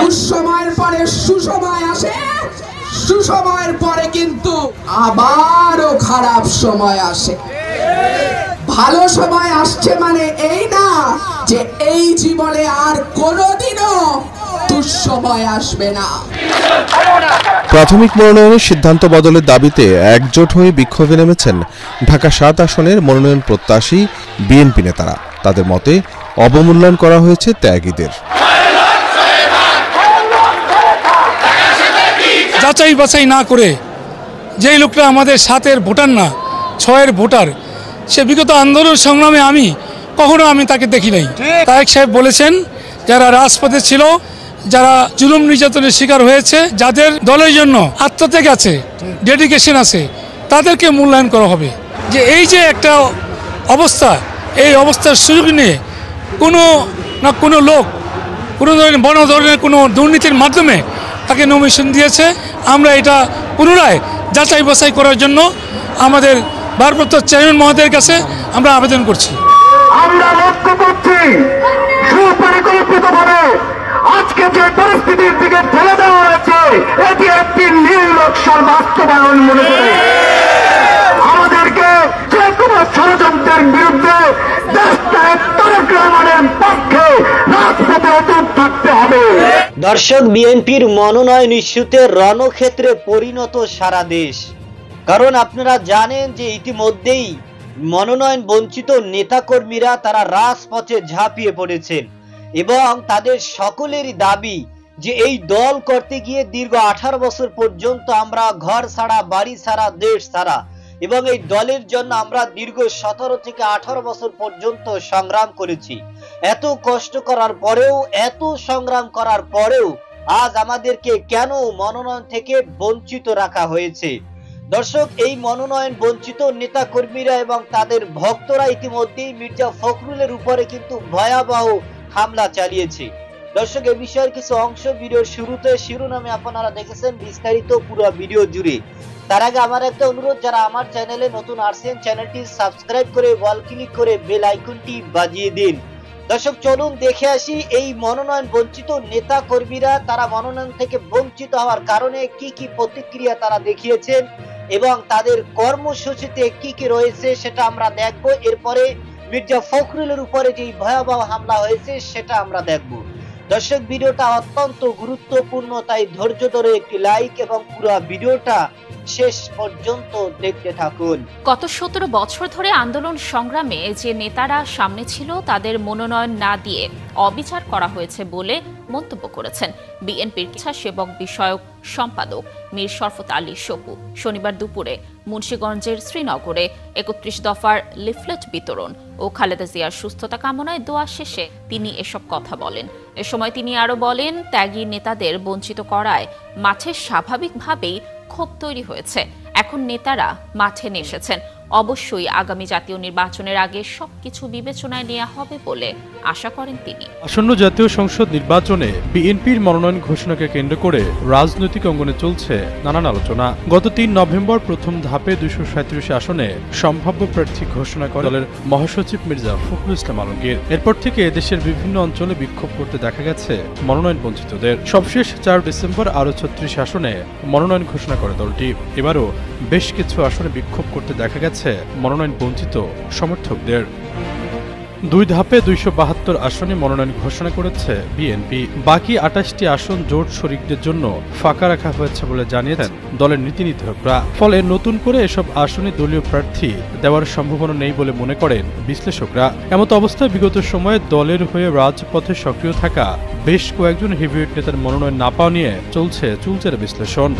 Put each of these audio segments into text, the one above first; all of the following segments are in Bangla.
দুঃসময়ের পরে সুসময় আসে, সুসময়ের পরে কিন্তু আবারও খারাপ সময় আসে। ভালো সময় আসছে মানে এই না যে এই জীবনে আর কোনোদিনও দুঃসময় আসবে না। প্রাথমিক মনোনয়নের সিদ্ধান্ত বদলের দাবিতে একজোট হয়ে বিক্ষোভে নেমেছেন ঢাকা ৭ আসনের মনোনয়ন প্রত্যাশী বিএনপি নেতারা। তাদের মতে অবমূল্যায়ন করা হয়েছে ত্যাগীদের। যাচাই বাছাই না করে যেই লোকটা আমাদের ৭-এর ভোটার না ৬-এর ভোটার, সে বিগত আন্দোলন সংগ্রামে আমি কখনো তাকে দেখি নাই। তারেক সাহেব বলেছেন যারা রাজপথে ছিল, যারা জুলুম নির্যাতনের শিকার হয়েছে, যাদের দলের জন্য আত্মত্যাগ আছে, ডেডিকেশন আছে, তাদেরকে মূল্যায়ন করা হবে। যে এই যে একটা অবস্থা, এই অবস্থার সুযোগ নিয়ে কোনো লোক কোনো ধরনের কোনো দুর্নীতির মাধ্যমে তাকে নমিনেশন দিয়েছে। আমরা এটা পুনরায় যাচাই বাছাই করার জন্য আমাদের ভারপ্রাপ্ত চেয়ারম্যান মহোদয়ের কাছে আমরা আবেদন করছি। আমরা লক্ষ্য করছি সুপরিকল্পিতভাবে আজকে যে পরিস্থিতির দিকে ঠেলে দেওয়া হয়েছে, এটি একটি নীল নকশার বাস্তবায়ন মনে করে আমাদেরকে যে কোনো ষড়যন্ত্রের বিরুদ্ধে দেশটায় তারেক রহমানের পক্ষে রাজপথে অটুট থাকতে হবে। দর্শক, বিএনপির মনোনয়ন ইস্যুতে রণক্ষেত্রে পরিণত সারা দেশ। কারণ আপনারা জানেন যে ইতিমধ্যেই মনোনয়ন বঞ্চিত নেতাকর্মীরা তারা রাজপথে ঝাঁপিয়ে পড়েছেন এবং তাদের সকলেরই দাবি যে এই দল করতে গিয়ে দীর্ঘ 18 বছর পর্যন্ত আমরা ঘর ছাড়া, বাড়ি ছাড়া, দেশ ছাড়া, এবং এই দলের জন্য আমরা দীর্ঘ 17 থেকে 18 বছর পর্যন্ত সংগ্রাম করেছি। এত কষ্ট করার পরেও, এত সংগ্রাম করার পরেও আজ আমাদেরকে কেন মনোনয়ন থেকে বঞ্চিত রাখা হয়েছে? দর্শক, এই মনোনয়ন বঞ্চিত নেতা কর্মীরা এবং তাদের ভক্তরা ইতিমধ্যেই মির্জা ফখরুলের উপরে কিন্তু ভয়াবহ হামলা চালিয়েছে। দর্শক, এই বিষয়ের কিছু অংশ ভিডিওর শুরুতে শিরোনামে আপনারা দেখেছেন, বিস্তারিত পুরো ভিডিও জুড়ে। তার আগে আমার একটা অনুরোধ, যারা আমার চ্যানেলে নতুন আসছেন চ্যানেলটি সাবস্ক্রাইব করে ওয়াল ক্লিক করে বেল আইকনটি বাজিয়ে দিন। দর্শক, চলুন দেখে আসি এই মনোনয়ন বঞ্চিত নেতা কর্মীরা তারা মনোনয়ন থেকে বঞ্চিত হওয়ার কারণে কি কি প্রতিক্রিয়া তারা দেখিয়েছেন এবং তাদের কর্মসূচিতে কি কি রয়েছে সেটা আমরা দেখব। এরপরে মির্জা ফখরুলের উপরে যে ভয়াবহ হামলা হয়েছে সেটা আমরা দেখব। দর্শক, ভিডিওটা অত্যন্ত গুরুত্বপূর্ণ, তাই ধৈর্য ধরে একটি লাইক এবং পুরো ভিডিওটা শেষ পর্যন্ত দেখতে থাকুন। গত 17 বছর ধরে আন্দোলন সংগ্রামে যে নেতারা সামনে ছিল তাদের মনোনয়ন না দিয়ে অবিচার করা হয়েছে বলে মন্তব্য করেছেন বিএনপির সেবক বিষয়ক সম্পাদক মীর শরফত আলী সপু। শনিবার দুপুরে মুন্সিগঞ্জের শ্রীনগরে 31 দফার লিফলেট বিতরণ ও খালেদা জিয়ার সুস্থতা কামনায় দোয়া শেষে তিনি এসব কথা বলেন। এ সময় তিনি আরো বলেন, ত্যাগী নেতাদের বঞ্চিত করায় মাঠে স্বাভাবিকভাবেই ক্ষোভ তৈরি হয়েছে। এখন নেতারা মাঠে এসেছেন। অবশ্যই আগামী জাতীয় নির্বাচনের আগে সবকিছু বিবেচনায় নেওয়া হবে বলে আশা করেন তিনি। আসন্ন জাতীয় সংসদ নির্বাচনে বিএনপির মনোনয়ন ঘোষণাকে কেন্দ্র করে রাজনৈতিক অঙ্গনে চলছে নানান আলোচনা। গত 3 নভেম্বর প্রথম ধাপে 237 আসনে সম্ভাব্য প্রার্থী ঘোষণা করে দলের মহাসচিব মির্জা ফখরুল ইসলাম আলমগীর। এরপর থেকে দেশের বিভিন্ন অঞ্চলে বিক্ষোভ করতে দেখা গেছে মনোনয়ন বঞ্চিতদের। সবশেষ 4 ডিসেম্বর আরও 36 আসনে মনোনয়ন ঘোষণা করে দলটি। এবারও বেশ কিছু আসনে বিক্ষোভ করতে দেখা গেছে মনোনয়ন বঞ্চিত সমর্থকদের। 2 ধাপে 272 আসনে মনোনয়ন ঘোষণা করেছে বিএনপি। বাকি 28টি আসন জোট শরিকদের জন্য ফাঁকা রাখা হয়েছে বলে জানিয়েছেন দলের নীতি নির্ধারকরা। ফলে নতুন করে এসব আসনে দলীয় প্রার্থী দেওয়ার সম্ভাবনা নেই বলে মনে করেন বিশ্লেষকরা। এমত অবস্থায় বিগত সময়ে দলের হয়ে রাজপথে সক্রিয় থাকা বেশ কয়েকজন হেভিওয়েট নেতার মনোনয়ন না পাওয়া নিয়ে চলছে চুলচেরা বিশ্লেষণ।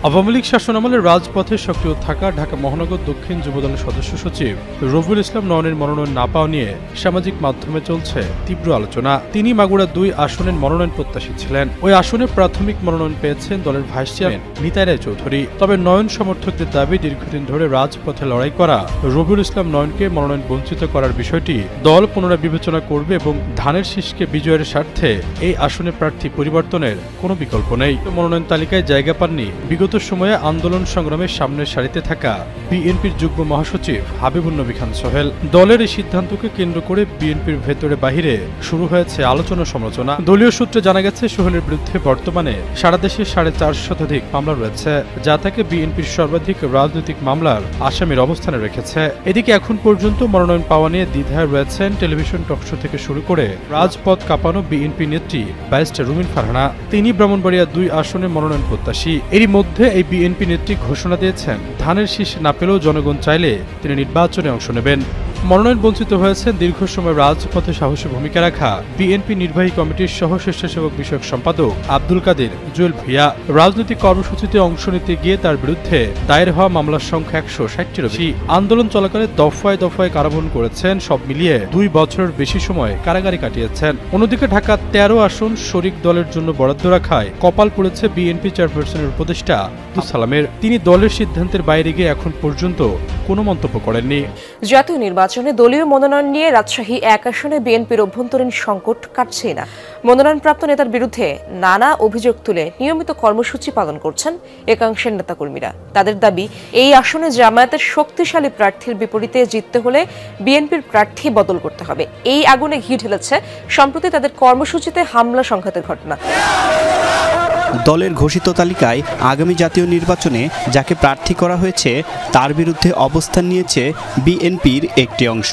আওয়ামী লীগ শাসনামলে রাজপথে সক্রিয় থাকা ঢাকা মহানগর দক্ষিণ যুবদলের সদস্য সচিব রবিউল ইসলাম নয়নের মনোনয়ন না পাওয়া নিয়ে সামাজিক মাধ্যমে চলছে তীব্র আলোচনা। তিনি মাগুরা 2 আসনের মনোনয়ন প্রত্যাশী ছিলেন। ওই আসনে প্রাথমিক মনোনয়ন পেয়েছেন দলের ভাইস চেয়ারম্যান নিতাই রায় চৌধুরী। তবে নয়ন সমর্থকদের দাবি, দীর্ঘদিন ধরে রাজপথে লড়াই করা রবিউল ইসলাম নয়নকে মনোনয়ন বঞ্চিত করার বিষয়টি দল পুনরায় বিবেচনা করবে এবং ধানের শীষকে বিজয়ের স্বার্থে এই আসনে প্রার্থী পরিবর্তনের কোনো বিকল্প নেই। মনোনয়ন তালিকায় জায়গা পাননি বিগত বিগত সময়ে আন্দোলন সংগ্রামের সামনের সারিতে থাকা বিএনপির যুগ্ম মহাসচিব হাবিবুন নবী খান সোহেল। দলের এই সিদ্ধান্তকে কেন্দ্র করে বিএনপির ভেতরে বাহিরে শুরু হয়েছে আলোচনা সমালোচনা। দলীয় সূত্রে জানা গেছে, সোহেলের বিরুদ্ধে বর্তমানে সারা দেশে 450 শতাধিক মামলা রয়েছে, যা তাকে বিএনপির সর্বাধিক রাজনৈতিক মামলার আসামির অবস্থানে রেখেছে। এদিকে এখন পর্যন্ত মনোনয়ন পাওয়া নিয়ে দ্বিধায় রয়েছেন টেলিভিশন টকশো থেকে শুরু করে রাজপথ কাঁপানো বিএনপি নেত্রী ব্যারিস্টার রুমিন ফারহানা। তিনি ব্রাহ্মণবাড়িয়া 2 আসনে মনোনয়ন প্রত্যাশী। এরই মধ্যে এই বিএনপি নেত্রী ঘোষণা দিয়েছেন, ধানের শীষ না পেলেও জনগণ চাইলে তিনি নির্বাচনে অংশ নেবেন। মনোনয়ন বঞ্চিত হয়েছেন দীর্ঘ সময় রাজপথে সাহসী ভূমিকা রাখা বিএনপি নির্বাহী কমিটির সহ স্বেচ্ছাসেবক বিষয়ক সম্পাদক আব্দুল কাদের জুয়েল ভূঁইয়া। রাজনৈতিক কর্মসূচিতে অংশ নিতে গিয়ে তার বিরুদ্ধে দায়ের হওয়া মামলার সংখ্যা 160টিরও বেশি। আন্দোলন চলাকালে দফায় দফায় কারাবরণ করেছেন। সব মিলিয়ে 2 বছরের বেশি সময় কারাগারে কাটিয়েছেন। অন্যদিকে ঢাকা 13 আসন শরিক দলের জন্য বরাদ্দ রাখায় কপাল পড়েছে বিএনপি চেয়ারপারসনের উপদেষ্টা আব্দুল সালামের। তিনি দলের সিদ্ধান্তের বাইরে গিয়ে এখন পর্যন্ত কোনো মন্তব্য করেননি। জাতীয় নির্বাচনে দলীয় মনোনয়ন নিয়ে রাজশাহী 1 আসনে বিএনপির অভ্যন্তরীণ সংকট কাটছেই না। মনোনয়নপ্রাপ্ত নেতার বিরুদ্ধে নানা অভিযোগ তুলে নিয়মিত কর্মসূচি পালন করছেন একাংশের নেতাকর্মীরা। তাদের দাবি, এই আসনে জামায়াতের শক্তিশালী প্রার্থীর বিপরীতে জিততে হলে বিএনপির প্রার্থী বদল করতে হবে। এই আগুনে ঘি ঢেলেছে সম্প্রতি তাদের কর্মসূচিতে হামলা সংঘাতের ঘটনা। দলের ঘোষিত তালিকায় আগামী জাতীয় নির্বাচনে যাকে প্রার্থী করা হয়েছে তার বিরুদ্ধে অবস্থান নিয়েছে বিএনপির একটি অংশ।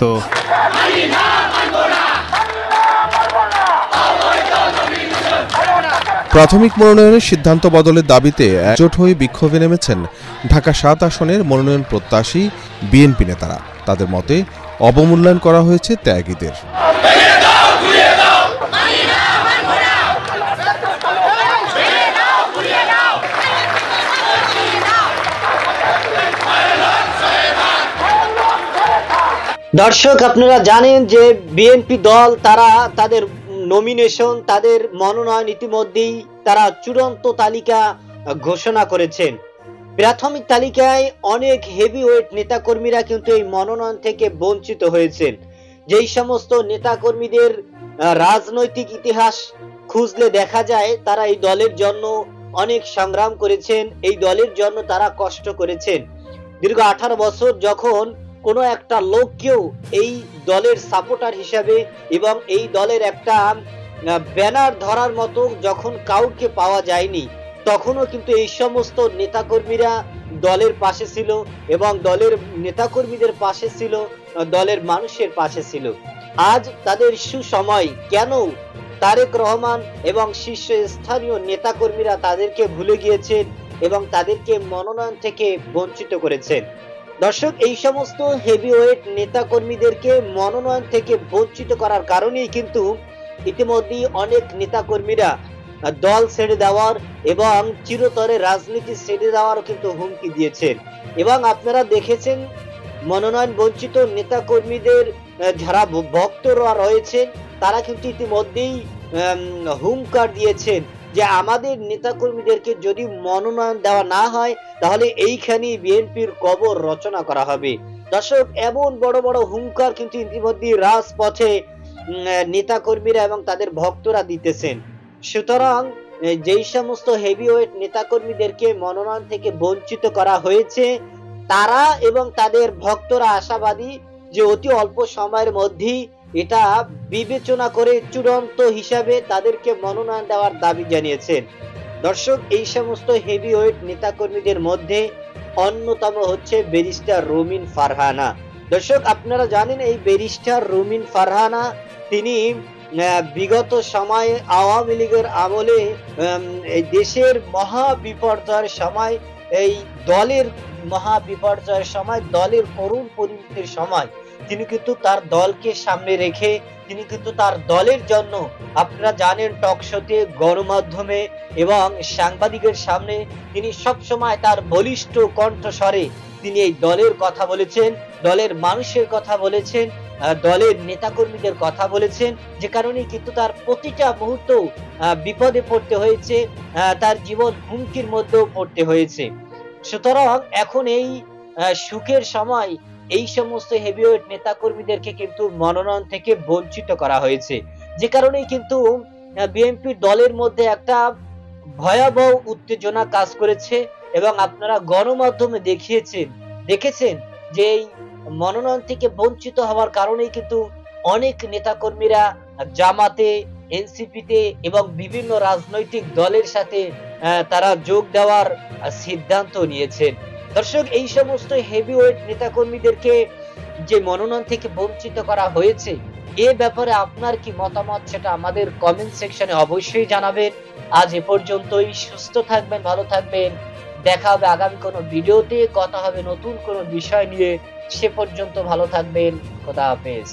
প্রাথমিক মনোনয়নের সিদ্ধান্ত বদলের দাবিতে একজোট হয়ে বিক্ষোভে নেমেছেন ঢাকা 7 আসনের মনোনয়ন প্রত্যাশী বিএনপি নেতারা। তাদের মতে, অবমূল্যায়ন করা হয়েছে ত্যাগীদের। দর্শক, আপনারা জানেন যে বিএনপি দল তারা তাদের নমিনেশন, তাদের মনোনয়ন ইতিমধ্যেই তারা চূড়ান্ত তালিকা ঘোষণা করেছেন। প্রাথমিক তালিকায় অনেক হেভিওয়েট নেতাকর্মীরা কিন্তু এই মনোনয়ন থেকে বঞ্চিত হয়েছেন। যেই সমস্ত নেতাকর্মীদের রাজনৈতিক ইতিহাস খুঁজলে দেখা যায় তারা এই দলের জন্য অনেক সংগ্রাম করেছেন, এই দলের জন্য তারা কষ্ট করেছেন। দীর্ঘ 18 বছর যখন কোনো একটা লোককেও এই দলের সাপোর্টার হিসাবে এবং এই দলের একটা ব্যানার ধরার মতো যখন কাউকে পাওয়া যায়নি, তখনও কিন্তু এই সমস্ত নেতাকর্মীরা দলের পাশে ছিল এবং দলের নেতাকর্মীদের পাশে ছিল, দলের মানুষের পাশে ছিল। আজ তাদের সুসময় কেন তারেক রহমান এবং শীর্ষস্থানীয় নেতাকর্মীরা তাদেরকে ভুলে গিয়েছেন এবং তাদেরকে মনোনয়ন থেকে বঞ্চিত করেছেন। দর্শক, এই সমস্ত হেভিওয়েট নেতাকর্মীদেরকে মনোনয়ন থেকে বঞ্চিত করার কারণেই কিন্তু ইতিমধ্যেই অনেক নেতাকর্মীরা দল ছেড়ে দেওয়ার এবং চিরতরে রাজনীতি ছেড়ে দেওয়ারও কিন্তু হুমকি দিয়েছেন। এবং আপনারা দেখেছেন মনোনয়ন বঞ্চিত নেতাকর্মীদের যারা ভক্তরা রয়েছেন তারা কিন্তু ইতিমধ্যেই হুঙ্কার দিয়েছেন যে আমাদের নেতাকর্মীদেরকে যদি মনোনয়ন দেওয়া না হয় তাহলে এইখানেই বিএনপির কবর রচনা করা হবে। দর্শক, এমন বড় বড় হুঙ্কার কিন্তু ইতিমধ্যে রাজপথে নেতাকর্মীরা এবং তাদের ভক্তরা দিতেছেন। সুতরাং যেই সমস্ত হেভিওয়েট নেতাকর্মীদেরকে মনোনয়ন থেকে বঞ্চিত করা হয়েছে তারা এবং তাদের ভক্তরা আশাবাদী যে অতি অল্প সময়ের মধ্যেই এটা বিবেচনা করে চূড়ান্ত হিসাবে তাদেরকে মনোনয়ন দেওয়ার দাবি জানিয়েছেন। দর্শক, এই সমস্ত হেভিওয়েট নেতাকর্মীদের মধ্যে অন্যতম হচ্ছে ব্যারিস্টার রুমিন ফারহানা। দর্শক, আপনারা জানেন এই ব্যারিস্টার রুমিন ফারহানা তিনি বিগত সময়ে আওয়ামী লীগের আমলে এই দেশের মহা বিপর্যয়ের সময়, এই দলের মহা বিপর্যয়ের সময়, দলের করুণ পরিণতির সময় তিনি কিন্তু তার দলকে সামনে রেখে তিনি কিন্তু তার দলের জন্য, আপনারা জানেন, টকশোতে, গণমাধ্যমে এবং সাংবাদিকের সামনে তিনি সবসময় তার বলিষ্ঠ কণ্ঠস্বরে তিনি এই দলের কথা বলেছেন, দলের মানুষের কথা বলেছেন, দলের নেতাকর্মীদের কথা বলেছেন, যে কারণে কিন্তু তার প্রতিটা মুহূর্ত বিপদে পড়তে হয়েছে, তার জীবন হুমকির মধ্যেও পড়তে হয়েছে। সুতরাং এখন এই সুখের সময় এই সমস্ত হেভিওয়েট নেতাকর্মীদেরকে কিন্তু মনোনয়ন থেকে বঞ্চিত করা হয়েছে, যে কারণে কিন্তু বিএনপি দলের মধ্যে একটা ভয়াবহ উত্তেজনা কাজ করেছে এবং আপনারা গণমাধ্যমে দেখেছেন যে এই মনোনয়ন থেকে বঞ্চিত হওয়ার কারণেই কিন্তু অনেক নেতাকর্মীরা জামাতে, এনসিপিতে এবং বিভিন্ন রাজনৈতিক দলের সাথে তারা যোগ দেওয়ার সিদ্ধান্ত নিয়েছেন। দর্শক, এই সমস্ত হেভিওয়েট নেতাকর্মীদেরকে যে মনোনয়ন থেকে বঞ্চিত করা হয়েছে, এ ব্যাপারে আপনার কি মতামত সেটা আমাদের কমেন্ট সেকশনে অবশ্যই জানাবেন। আজ এ পর্যন্তই। সুস্থ থাকবেন, ভালো থাকবেন। দেখা হবে আগামী কোনো ভিডিওতে, কথা হবে নতুন কোনো বিষয় নিয়ে। সে পর্যন্ত ভালো থাকবেন। খোদা হাফেজ।